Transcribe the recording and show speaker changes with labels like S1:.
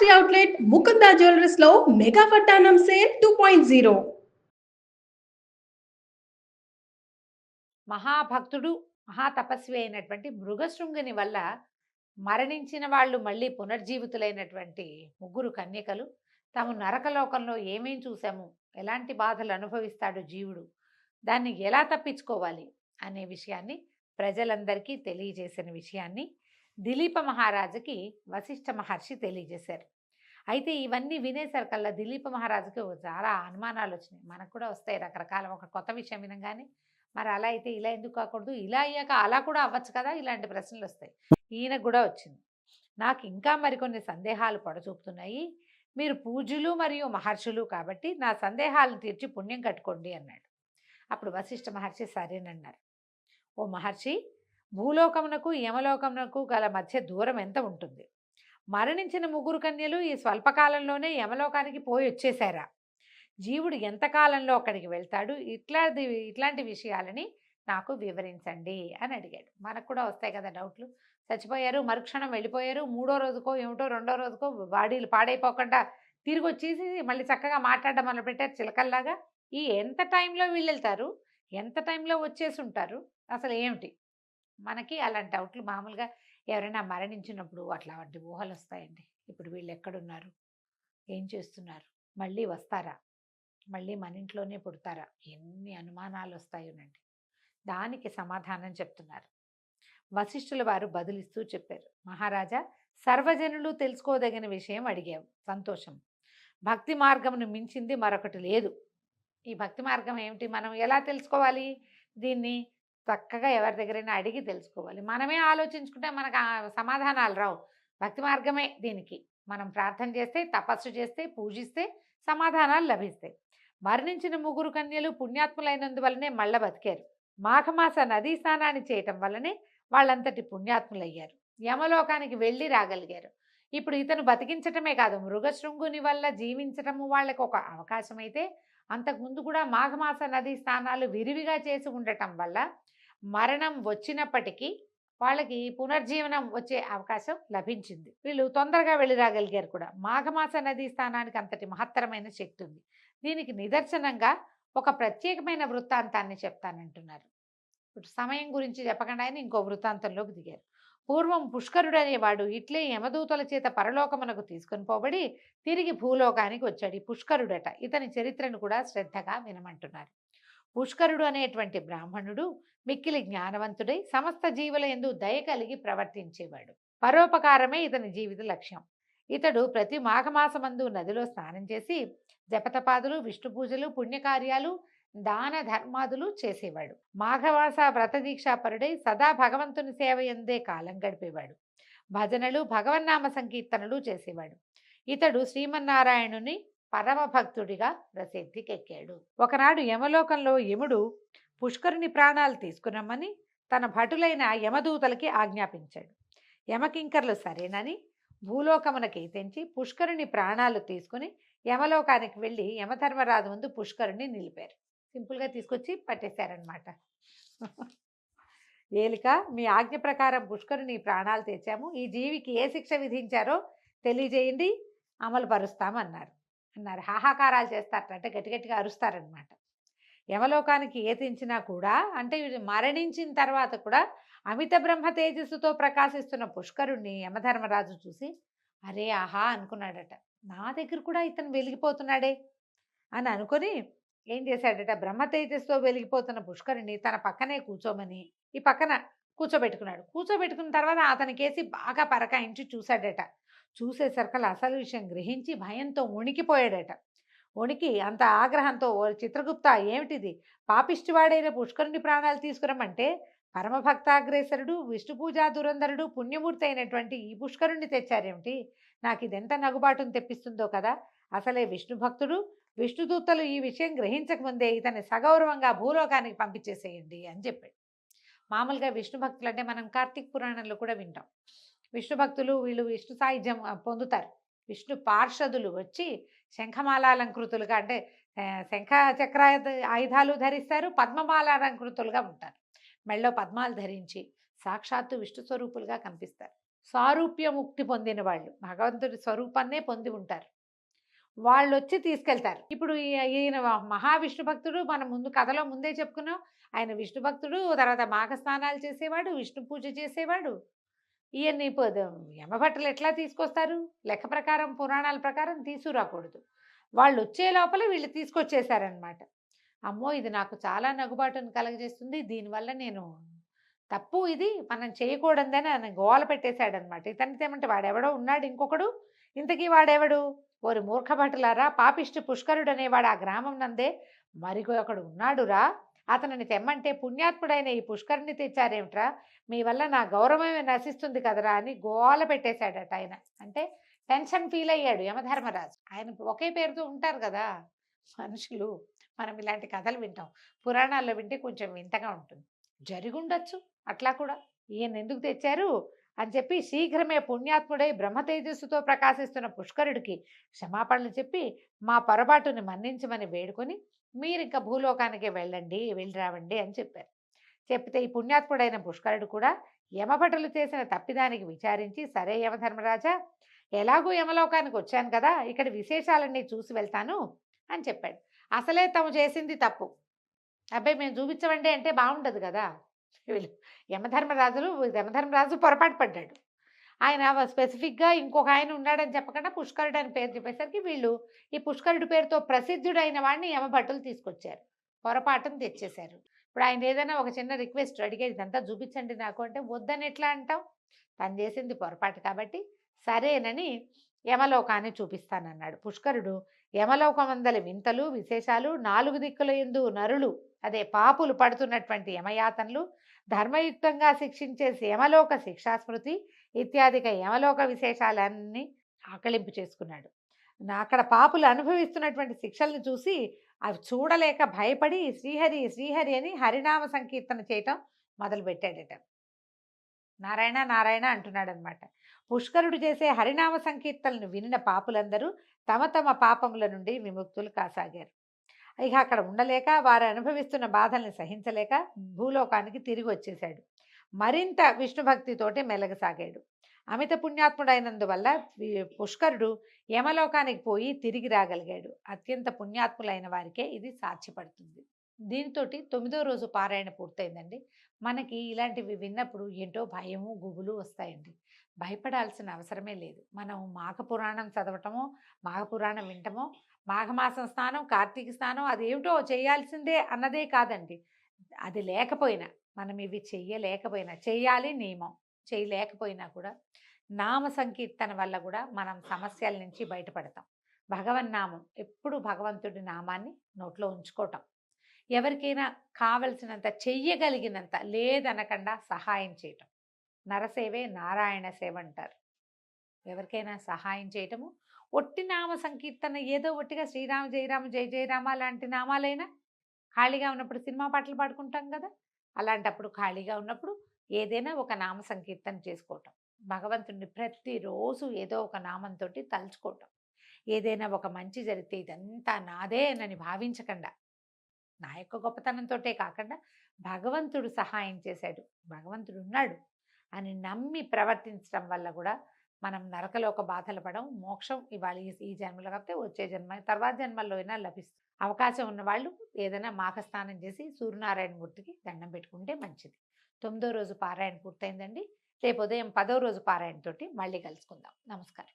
S1: Fancy outlet Mukunda jewellers లో mega వడ్డానం sale 2.0.
S2: మహాభక్తుడు, మహాతపస్వి అయినటువంటి మృగశృంగుని వల్ల మరణించిన వాళ్ళు మళ్ళీ పునర్జీవితులైనటువంటి ముగ్గురు కన్యకలు తాము నరకలోకంలో ఏమేం చూసాము, ఎలాంటి బాధలు అనుభవిస్తాడు జీవుడు, దాన్ని ఎలా తప్పించుకోవాలి అనే విషయాన్ని ప్రజలందరికీ తెలియజేసిన విషయాన్ని దిలీప మహారాజుకి వశిష్ఠ మహర్షి తెలియజేశారు. అయితే ఇవన్నీ వినేసరికల్లా దిలీప మహారాజుకి చాలా అనుమానాలు వచ్చినాయి. మనకు కూడా వస్తాయి రకరకాల. ఒక కొత్త విషయం వినగానే మరి అలా అయితే ఇలా ఎందుకు కాకూడదు, ఇలా అయ్యాక అలా కూడా అవ్వచ్చు కదా, ఇలాంటి ప్రశ్నలు వస్తాయి. ఈయనకు కూడా వచ్చింది. నాకు ఇంకా మరికొన్ని సందేహాలు పొడచూపుతున్నాయి. మీరు పూజ్యులు మరియు మహర్షులు కాబట్టి నా సందేహాలను తీర్చి పుణ్యం కట్టుకోండి అన్నాడు. అప్పుడు వశిష్ఠ మహర్షి సరేనన్నారు. ఓ మహర్షి, భూలోకమునకు యమలోకమునకు గల మధ్య దూరం ఎంత ఉంటుంది? మరణించిన ముగ్గురు కన్యలు ఈ స్వల్పకాలంలోనే యమలోకానికి పోయి వచ్చేశారా? జీవుడు ఎంతకాలంలో అక్కడికి వెళ్తాడు? ఇట్లాంటి విషయాలని నాకు వివరించండి అని అడిగాడు. మనకు కూడా వస్తాయి కదా డౌట్లు. చచ్చిపోయారు, మరుక్షణం వెళ్ళిపోయారు, మూడో రోజుకో ఏమిటో రెండో రోజుకో బాడీలు పాడైపోకుండా తిరిగి వచ్చేసి మళ్ళీ చక్కగా మాట్లాడడం మొదలుపెట్టారు చిలకల్లాగా. ఈ ఎంత టైంలో వీళ్ళు వెళ్తారు, ఎంత టైంలో వచ్చేసి ఉంటారు, అసలు ఏమిటి? మనకి అలాంటి డౌట్లు మామూలుగా ఎవరైనా మరణించినప్పుడు అట్లాంటి ఊహలు వస్తాయండి. ఇప్పుడు వీళ్ళు ఎక్కడున్నారు, ఏం చేస్తున్నారు, మళ్ళీ వస్తారా, మళ్ళీ మన ఇంట్లోనే పుడతారా, ఎన్ని అనుమానాలు వస్తాయోనండి. దానికి సమాధానం చెప్తున్నారు. వశిష్ఠుల వారు బదులిస్తూ చెప్పారు. మహారాజా, సర్వజనులు తెలుసుకోదగిన విషయం అడిగావు, సంతోషం. భక్తి మార్గమును మించింది మరొకటి లేదు. ఈ భక్తి మార్గం ఏమిటి, మనం ఎలా తెలుసుకోవాలి? దీన్ని చక్కగా ఎవరి దగ్గరైనా అడిగి తెలుసుకోవాలి. మనమే ఆలోచించుకుంటే మనకు సమాధానాలు రావు. భక్తి మార్గమే దీనికి. మనం ప్రార్థన చేస్తే, తపస్సు చేస్తే, పూజిస్తే సమాధానాలు లభిస్తాయి. మరణించిన ముగ్గురు కన్యలు పుణ్యాత్ములైనందువల్లనే మళ్ళా బతికారు. మాఘమాస నదీ స్నానాన్ని చేయటం వల్లనే వాళ్ళంతటి పుణ్యాత్ములయ్యారు. యమలోకానికి వెళ్ళి రాగలిగారు. ఇప్పుడు ఇతను బతికించటమే కాదు, మృగశృంగుని వల్ల జీవించటము వాళ్ళకు ఒక అవకాశం అయితే, అంతకుముందు కూడా మాఘమాస నదీ స్నానాలు విరివిగా చేసి ఉండటం వల్ల మరణం వచ్చినప్పటికీ వాళ్ళకి పునర్జీవనం వచ్చే అవకాశం లభించింది. వీళ్ళు తొందరగా వెళ్ళి రాగలిగారు కూడా. మాఘమాస నదీ స్థానానికి అంతటి మహత్తరమైన శక్తి ఉంది. దీనికి నిదర్శనంగా ఒక ప్రత్యేకమైన వృత్తాంతాన్ని చెప్తానంటున్నారు. ఇప్పుడు సమయం గురించి చెప్పకుండా ఆయన ఇంకో వృత్తాంతంలోకి దిగారు. పూర్వం పుష్కరుడు అనేవాడు ఇట్లే యమదూతల చేత పరలోకమునకు తీసుకొని పోబడి తిరిగి భూలోకానికి వచ్చాడు. ఈ పుష్కరుడట. ఇతని చరిత్రను కూడా శ్రద్ధగా వినమంటున్నారు. పుష్కరుడు అనేటువంటి బ్రాహ్మణుడు మిక్కిలి జ్ఞానవంతుడై సమస్త జీవుల యందు దయ కలిగి ప్రవర్తించేవాడు. పరోపకారమే ఇతని జీవిత లక్ష్యం. ఇతడు ప్రతి మాఘమాసమందు నదిలో స్నానం చేసి జపతపాదులు, విష్ణు పూజలు, పుణ్యకార్యాలు, దాన ధర్మాదులు చేసేవాడు. మాఘమాస వ్రతదీక్షాపరుడై సదా భగవంతుని సేవ ఎందే కాలం గడిపేవాడు. భజనలు, భగవన్నామ సంకీర్తనలు చేసేవాడు. ఇతడు శ్రీమన్నారాయణుని పరమభక్తుడిగా ప్రసిద్ధికెక్కాడు. ఒకనాడు యమలోకంలో యముడు పుష్కరుని ప్రాణాలు తీసుకురమ్మని తన భటులైన యమదూతలకి ఆజ్ఞాపించాడు. యమకింకర్లు సరేనని భూలోకమునకి తెంచి పుష్కరుని ప్రాణాలు తీసుకుని యమలోకానికి వెళ్ళి యమధర్మరాజు ముందు పుష్కరుని నిలిపారు. సింపుల్గా తీసుకొచ్చి పట్టేశారనమాట. ఏలిక, మీ ఆజ్ఞ ప్రకారం పుష్కరుని ప్రాణాలు తెచ్చాము. ఈ జీవికి ఏ శిక్ష విధించారో తెలియజేయండి, అమలు పరుస్తామన్నారు. హాహాకారాలు చేస్తారట, అంటే గట్టిగట్టిగా అరుస్తారనమాట. యమలోకానికి ఏ తెంచినా కూడా, అంటే మరణించిన తర్వాత కూడా అమిత బ్రహ్మ తేజస్సుతో ప్రకాశిస్తున్న పుష్కరుణ్ణి యమధర్మరాజు చూసి అరే ఆహా అనుకున్నాడట. నా దగ్గర కూడా ఇతను వెలిగిపోతున్నాడే అని అనుకొని ఏం చేశాడట, బ్రహ్మ తేజస్సుతో వెలిగిపోతున్న పుష్కరుణ్ణి తన పక్కనే కూర్చోమని ఈ పక్కన కూర్చోబెట్టుకున్నాడు. కూర్చోబెట్టుకున్న తర్వాత అతనికేసి బాగా పరకాయించి చూశాడట. చూసేసరికల్లా అసలు విషయం గ్రహించి భయంతో వణికిపోయాడట. వణికి అంత ఆగ్రహంతో, ఓ చిత్రగుప్త, ఏమిటిది, పాపిష్టివాడైన పుష్కరుని ప్రాణాలు తీసుకురమ్మంటే పరమభక్తాగ్రేసరుడు, విష్ణు పూజా దురంధరుడు, పుణ్యమూర్తి అయినటువంటి ఈ పుష్కరుణ్ణి తెచ్చారేమిటి? నాకు ఇదెంత నగుబాటును తెప్పిస్తుందో కదా. అసలే విష్ణు భక్తుడు, విష్ణుదూతలు ఈ విషయం గ్రహించకముందే ఇతన్ని సగౌరవంగా భూలోకానికి పంపించేసేయండి అని చెప్పాడు. మామూలుగా విష్ణు భక్తులు అంటే మనం కార్తీక పురాణంలో కూడా వింటాం. విష్ణు భక్తులు వీళ్ళు విష్ణు సాయుధ్యం పొందుతారు. విష్ణు పార్షదులు వచ్చి శంఖమాలాలంకృతులుగా, అంటే శంఖ చక్ర ఆయుధాలు ధరిస్తారు, పద్మమాలాలంకృతులుగా ఉంటారు. మెళ్ళో పద్మాలు ధరించి సాక్షాత్తు విష్ణు స్వరూపులుగా కనిపిస్తారు. సారూప్యముక్తి పొందిన వాళ్ళు, భగవంతుడి స్వరూపాన్నే పొంది ఉంటారు. వాళ్ళొచ్చి తీసుకెళ్తారు. ఇప్పుడు ఈయన మహావిష్ణు భక్తుడు. మనం ముందు కథలో ముందే చెప్పుకున్నాం. ఆయన విష్ణు భక్తుడు. తర్వాత మాఘ స్నానాలు చేసేవాడు. విష్ణు పూజ చేసేవాడు. ఈయన్ని యమభట్టులు ఎట్లా తీసుకొస్తారు? లెక్క ప్రకారం, పురాణాల ప్రకారం తీసుకురాకూడదు. వాళ్ళొచ్చే లోపల వీళ్ళు తీసుకొచ్చేసారనమాట. అమ్మో! ఇది నాకు చాలా నగుబాటును కలగజేస్తుంది. దీనివల్ల నేను తప్పు, ఇది మనం చేయకూడదని ఆయన గోల పెట్టేశాడనమాట. ఇతనితో ఏమంటే వాడెవడో ఉన్నాడు ఇంకొకడు. ఇంతకీ వాడెవడు? ఓరి మూర్ఖభటులారా, పాపిష్టి పుష్కరుడు అనేవాడు ఆ గ్రామం నందే మరికొకడు ఉన్నాడురా. అతనిని తెమ్మంటే పుణ్యాత్ముడైన ఈ పుష్కరుని తెచ్చారేమిట్రా? మీ వల్ల నా గౌరవమే నశిస్తుంది కదరా అని గోల పెట్టేశాడట ఆయన. అంటే టెన్షన్ ఫీల్ అయ్యాడు యమధర్మరాజు. ఆయన ఒకే పేరుతో ఉంటారు కదా మనుషులు. మనం ఇలాంటి కథలు వింటాం. పురాణాల్లో వింటే కొంచెం వింతగా ఉంటుంది. జరిగుండొచ్చు అట్లా కూడా. ఈయన ఎందుకు తెచ్చారు అని చెప్పి శీఘ్రమే పుణ్యాత్ముడై బ్రహ్మ తేజస్సుతో ప్రకాశిస్తున్న పుష్కరుడికి క్షమాపణలు చెప్పి మా పొరపాటుని మన్నించమని వేడుకొని మీరింక భూలోకానికే వెళ్ళండి, వెళ్ళి రావండి అని చెప్పారు. చెప్తే ఈ పుణ్యాత్ముడైన పుష్కరుడు కూడా యమభటులు చేసిన తప్పిదానికి విచారించి, సరే యమధర్మరాజా, ఎలాగూ యమలోకానికి వచ్చాను కదా, ఇక్కడ విశేషాలన్నీ చూసి వెళ్తాను అని చెప్పాడు. అసలే తాము చేసింది తప్పు. అబ్బాయి మేము చూపించమండి అంటే బాగుండదు కదా. వీళ్ళు యమధర్మరాజు పొరపాటు పడ్డాడు. ఆయన స్పెసిఫిక్గా ఇంకొక ఆయన ఉన్నాడని చెప్పకుండా పుష్కరుడు అని పేరు చెప్పేసరికి వీళ్ళు ఈ పుష్కరుడి పేరుతో ప్రసిద్ధుడైన వాడిని యమభట్టులు తీసుకొచ్చారు. పొరపాటును తెచ్చేశారు. ఇప్పుడు ఆయన ఏదైనా ఒక చిన్న రిక్వెస్ట్ అడిగేది, ఇదంతా చూపించండి నాకు అంటే వద్దని ఎట్లా అంటాం? తను చేసింది పొరపాటు కాబట్టి సరేనని యమలోకాన్ని చూపిస్తానన్నాడు. పుష్కరుడు యమలోకమందలి వింతలు విశేషాలు, 4 దిక్కుల యందు నరులు అదే పాపులు పడుతున్నటువంటి యమయాతనలు, ధర్మయుక్తంగా శిక్షించే యమలోక శిక్షాస్మృతి ఇత్యాదిక యమలోక విశేషాలన్నీ ఆకలింపు చేసుకున్నాడు. అక్కడ పాపులు అనుభవిస్తున్నటువంటి శిక్షల్ని చూసి అవి చూడలేక భయపడి శ్రీహరి శ్రీహరి అని హరినామ సంకీర్తన చేయటం మొదలుపెట్టాడట. నారాయణ నారాయణ అంటున్నాడనమాట. పుష్కరుడు చేసే హరినామ సంకీర్తనను వినిన పాపులందరూ తమ తమ పాపముల నుండి విముక్తులు కాసాగారు. ఇక అక్కడ ఉండలేక వారు అనుభవిస్తున్న బాధల్ని సహించలేక భూలోకానికి తిరిగి వచ్చేశాడు. మరింత విష్ణుభక్తితోటి మెలగసాగాడు. అమిత పుణ్యాత్ముడైనందువల్ల పుష్కరుడు యమలోకానికి పోయి తిరిగి రాగలిగాడు. అత్యంత పుణ్యాత్ములైన వారికే ఇది సాధ్యపడుతుంది. దీనితోటి 9వ రోజు పారాయణ పూర్తయిందండి. మనకి ఇలాంటివి విన్నప్పుడు ఏంటో భయము గుబులు వస్తాయండి. భయపడాల్సిన అవసరమే లేదు. మనం మాఘ పురాణం చదవటమో, మాఘ పురాణం వింటమో, మాఘమాసం స్నానం, కార్తీక స్నానం అదేమిటో చేయాల్సిందే అన్నదే కాదండి. అది లేకపోయినా, మనం ఇవి చెయ్యలేకపోయినా, చెయ్యాలి నియమం, చేయలేకపోయినా కూడా నామ సంకీర్తన వల్ల కూడా మనం సమస్యల నుంచి బయటపడతాం. భగవన్నామం ఎప్పుడు భగవంతుడి నామాన్ని నోట్లో ఉంచుకోవటం, ఎవరికైనా కావలసినంత చెయ్యగలిగినంత లేదనకుండా సహాయం చేయటం. నరసేవే నారాయణ సేవ అంటారు. ఎవరికైనా సహాయం చేయటము. ఒట్టి నామ సంకీర్తన ఏదో ఒట్టిగా శ్రీరామ జయరామ జయ జయరామ లాంటి నామాలైనా, ఖాళీగా ఉన్నప్పుడు సినిమా పాటలు పాడుకుంటాం కదా, అలాంటప్పుడు ఖాళీగా ఉన్నప్పుడు ఏదైనా ఒక నామ సంకీర్తన చేసుకోవటం. భగవంతుడిని ప్రతిరోజు ఏదో ఒక నామంతో తలుచుకోవటం. ఏదైనా ఒక మంచి జరిగితే ఇదంతా నాదే అని భావించకుండా, నా యొక్క గొప్పతనంతోటే కాకుండా భగవంతుడు సహాయం చేశాడు, భగవంతుడు ఉన్నాడు అని నమ్మి ప్రవర్తించడం వల్ల కూడా మనం నరకలోక బాధలు పడం. మోక్షం ఇవాళ ఈ జన్మలో కాకపోతే వచ్చే జన్మ, తర్వాత జన్మల్లో అయినా లభిస్తుంది. అవకాశం ఉన్నవాళ్ళు ఏదైనా మాఘస్నానం చేసి సూర్యనారాయణమూర్తికి దండం పెట్టుకుంటే మంచిది. 9వ రోజు పారాయణ పూర్తయిందండి. రేపు ఉదయం 10వ రోజు పారాయణతోటి మళ్ళీ కలుసుకుందాం. నమస్కారం.